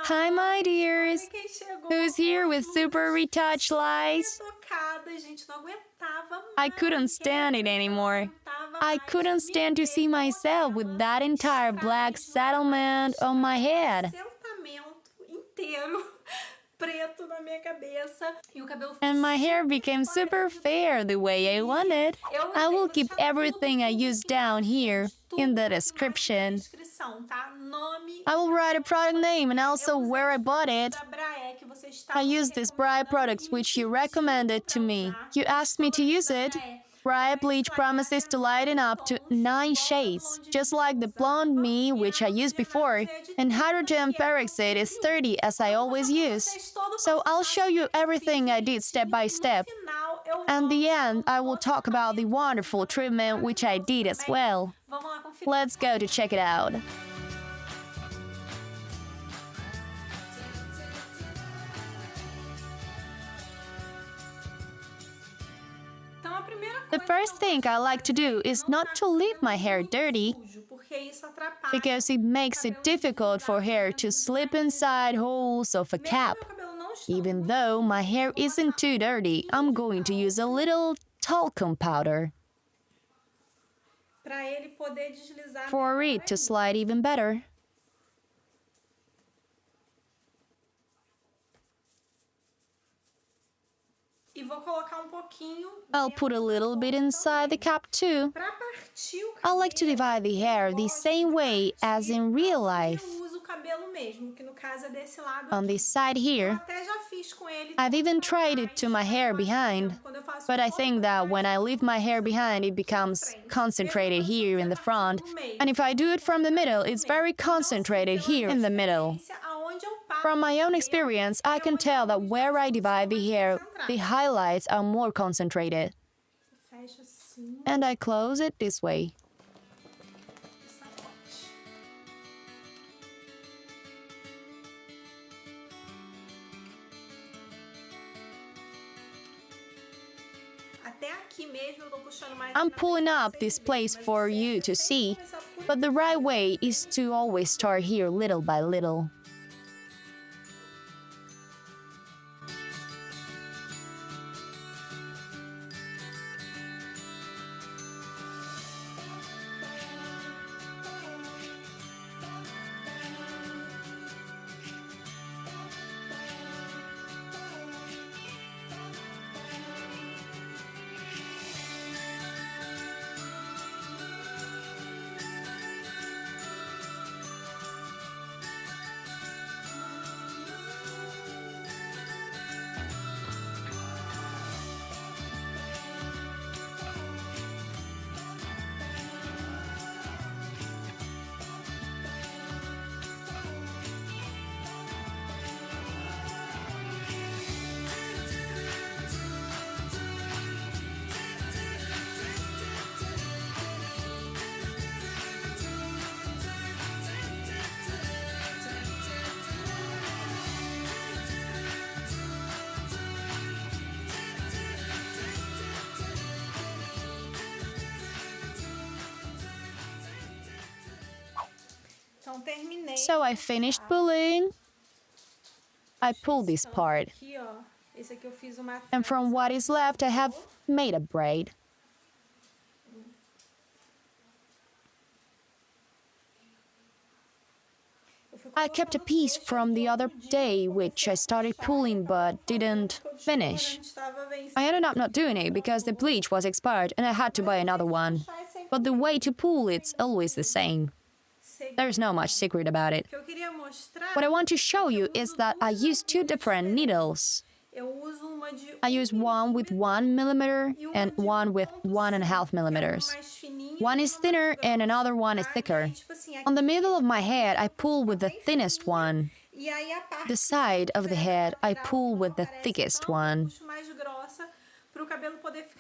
Hi, my dears. Quem chegou? Who's here with super retouch lights? Tocada, gente, não aguentava mais. I couldn't stand it anymore. I couldn't stand to see myself with that entire black settlement on my head. Sentamento inteiro preto na minha cabeça e o cabelo And my hair became super fair the way I wanted. I will keep everything I use down here in the description. I will write a product name and also where I bought it. I used these Brae products which you recommended to me. You asked me to use it. Brae Bleach promises to lighten up to 9 shades, just like the Blond Me which I used before, and hydrogen peroxide is 30 as I always use. So I'll show you everything I did step by step. And the end, I will talk about the wonderful treatment which I did as well. Let's go to check it out. The first thing I like to do is not to leave my hair dirty, because it makes it difficult for hair to slip inside holes of a cap. Even though my hair isn't too dirty, I'm going to use a little talcum powder for it to slide even better. I'll put a little bit inside the cap too. I like to divide the hair the same way as in real life. On this side here, I've even tried it to my hair behind, but I think that when I leave my hair behind, it becomes concentrated here in the front, and if I do it from the middle, it's very concentrated here in the middle. From my own experience, I can tell that where I divide the hair, the highlights are more concentrated. And I close it this way. I'm pulling up this place for you to see, but the right way is to always start here little by little. So I finished pulling. I pulled this part. And from what is left, I have made a braid. I kept a piece from the other day, which I started pulling but didn't finish. I ended up not doing it because the bleach was expired and I had to buy another one. But the way to pull it's always the same. There's no much secret about it. What I want to show you is that I use 2 different needles. I use one with 1 millimeter and one with 1.5 millimeters. One is thinner and another one is thicker. On the middle of my head, I pull with the thinnest one. The side of the head, I pull with the thickest one,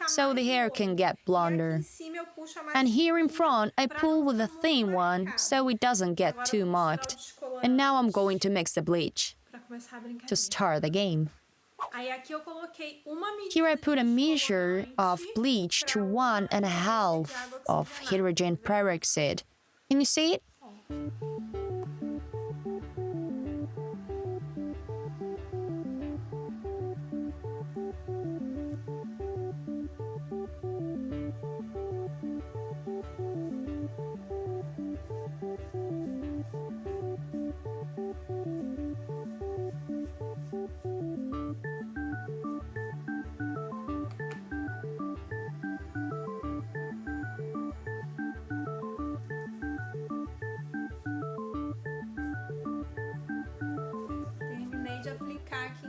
so the hair can get blonder. And here in front, I pull with the thin one, so it doesn't get too marked. And now I'm going to mix the bleach to start the game. Here I put a measure of bleach to 1.5 of hydrogen peroxide. Can you see it?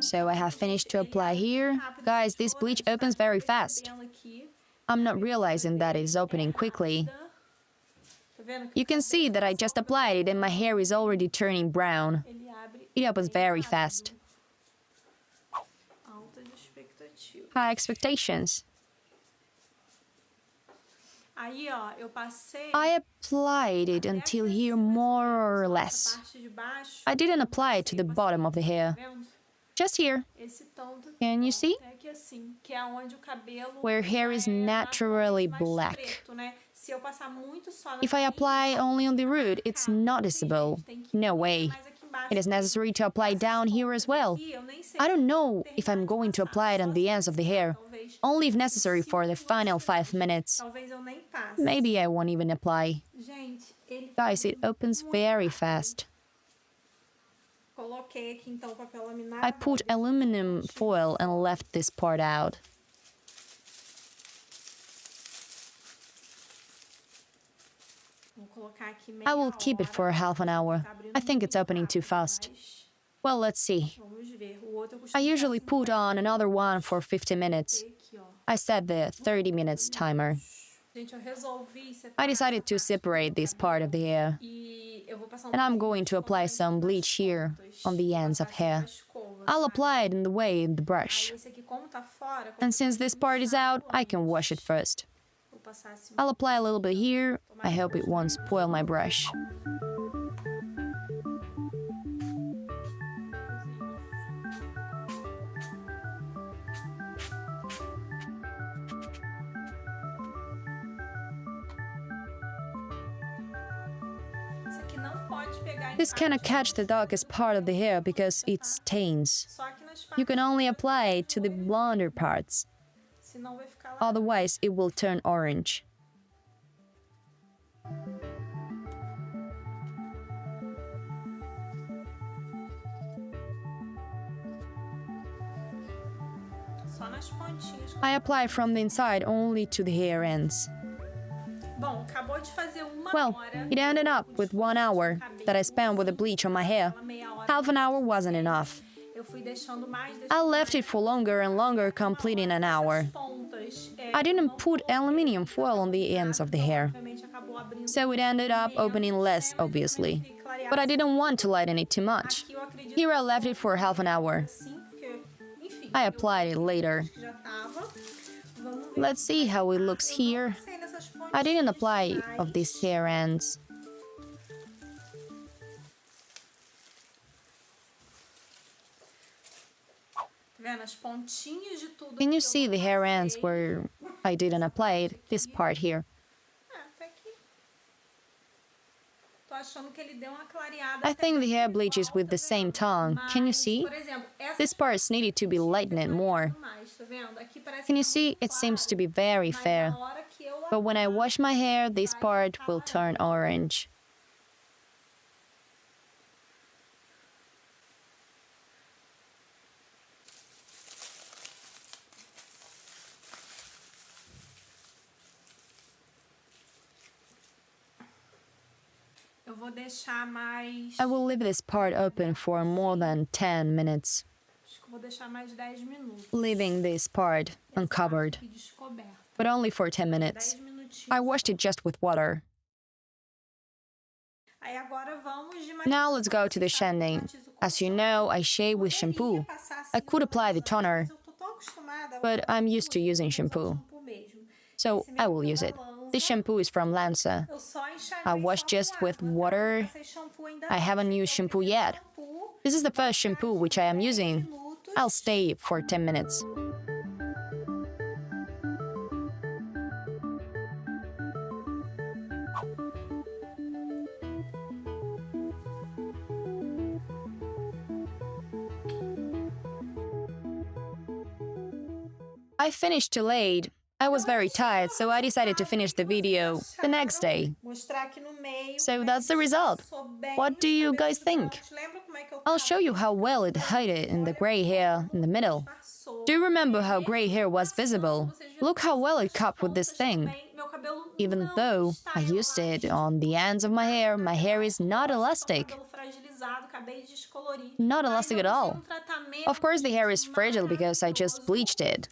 So I have finished to apply here. Guys, this bleach opens very fast. I'm not realizing that it is opening quickly. You can see that I just applied it and my hair is already turning brown. It opens very fast. High expectations. I applied it until here more or less. I didn't apply it to the bottom of the hair. Just here. Can you see? Where hair is naturally black. If I apply only on the root, it's noticeable. No way. It is necessary to apply down here as well. I don't know if I'm going to apply it on the ends of the hair, only if necessary for the final 5 minutes. Maybe I won't even apply. Guys, it opens very fast. I put aluminum foil and left this part out. I will keep it for half an hour. I think it's opening too fast. Well, let's see. I usually put on another one for 50 minutes. I set the 30 minutes timer. I decided to separate this part of the hair. And I'm going to apply some bleach here on the ends of hair. I'll apply it in the way in the brush. And since this part is out, I can wash it first. I'll apply a little bit here. I hope it won't spoil my brush. This cannot catch the darkest part of the hair because it stains. You can only apply it to the blonder parts. Otherwise, it will turn orange. I apply from the inside only to the hair ends. Well, it ended up with 1 hour that I spent with the bleach on my hair. Half an hour wasn't enough. I left it for longer and longer, completing an hour. I didn't put aluminium foil on the ends of the hair, so it ended up opening less, obviously. But I didn't want to lighten it too much. Here I left it for half an hour. I applied it later. Let's see how it looks here. I didn't apply of these hair ends. Can you see the hair ends where I didn't apply it? This part here. I think the hair bleaches with the same tone. Can you see? This part needed to be lightened more. Can you see? It seems to be very fair. But when I wash my hair, this part will turn orange. I will leave this part open for more than 10 minutes, leaving this part uncovered, but only for 10 minutes. I washed it just with water. Now let's go to the shaving. As you know, I shave with shampoo. I could apply the toner, but I'm used to using shampoo, so I will use it. This shampoo is from Lanza. I wash just with water. I haven't used shampoo yet. This is the first shampoo which I am using. I'll stay for 10 minutes. I finished too late. I was very tired, so I decided to finish the video the next day. So that's the result. What do you guys think? I'll show you how well it hid it in the gray hair in the middle. Do you remember how gray hair was visible? Look how well it copied with this thing. Even though I used it on the ends of my hair is not elastic. acabei de descolorir. Not Mas elastic eu at usei all. tratamento Of course, the hair is fragile because I just bleached it.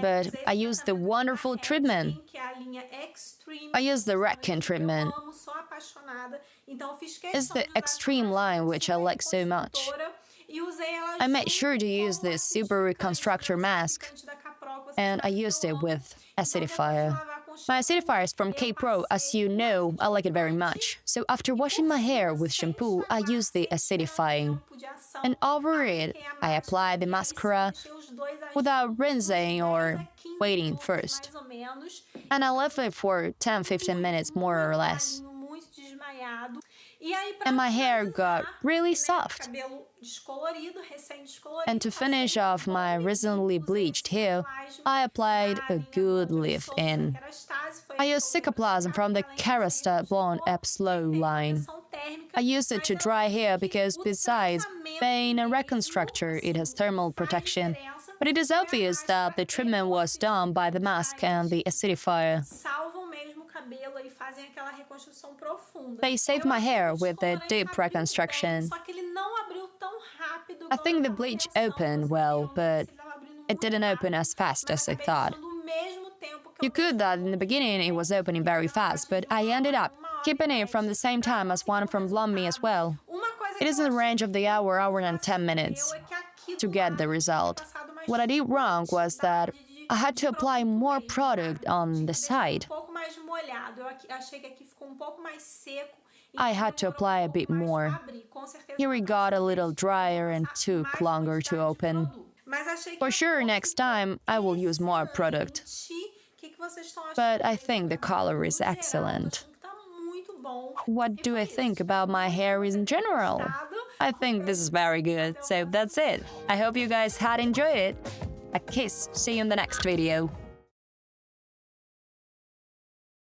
But I used the wonderful treatment. que é a linha Extreme. I used the Reckon treatment. Eu amo, sou apaixonada. Então eu fiz It's questão the de usar extreme essa line which I super like so much. reconstrutora e usei ela I made junto sure to com use o this super reconstructor mask, acidificante da Capro, que você and I sabe que used eu it amo. with Então, depois de acidifier. lavar com My shampoo, acidifier is from eu K-Pro, as passei you um know, I like it very acidificante much. So after e washing por my hair cima, with sem shampoo, I esfaimar, use the sem tirar acidifying. tempo de ação, And over it, apliquei a I máscara apply the e aí sim, mascara deixei os dois agir without uns rinsing 10 or a 15 waiting minutos, first. mais ou menos. And I left it for 10-15 minutes more or Muito less. ralinho, muito desmaiado. E aí, pra And my hair got finalizar, really né, soft. cabelo descolorido, recém-descolorido. And to finish off my recently bleached hair, I applied a good leave-in. I used Cicaplast from the Kerastase Blond Ep Slow line. I used it to dry hair because besides being a reconstructor, it has thermal protection. But it is obvious that the treatment was done by the mask and the acidifier. Salvam mesmo o cabelo e fazem aquela reconstrução profunda. They saved my hair with the deep reconstruction. Só que ele não abriu tão rápido. I think the bleach opened well, but it didn't open as fast as I thought. You could that in the beginning it was opening very fast, but I ended up keeping it from the same time as one from Blond as well. It is in the range of the hour and 10 minutes to get the result. What I did wrong was that I had to apply more product on the side. I had to apply a bit more. Here it got a little drier and took longer to open. For sure, next time I will use more product. But I think the color is excellent. What do I think about my hair in general? I think this is very good, so that's it. I hope you guys had enjoyed it. A kiss, see you in the next video.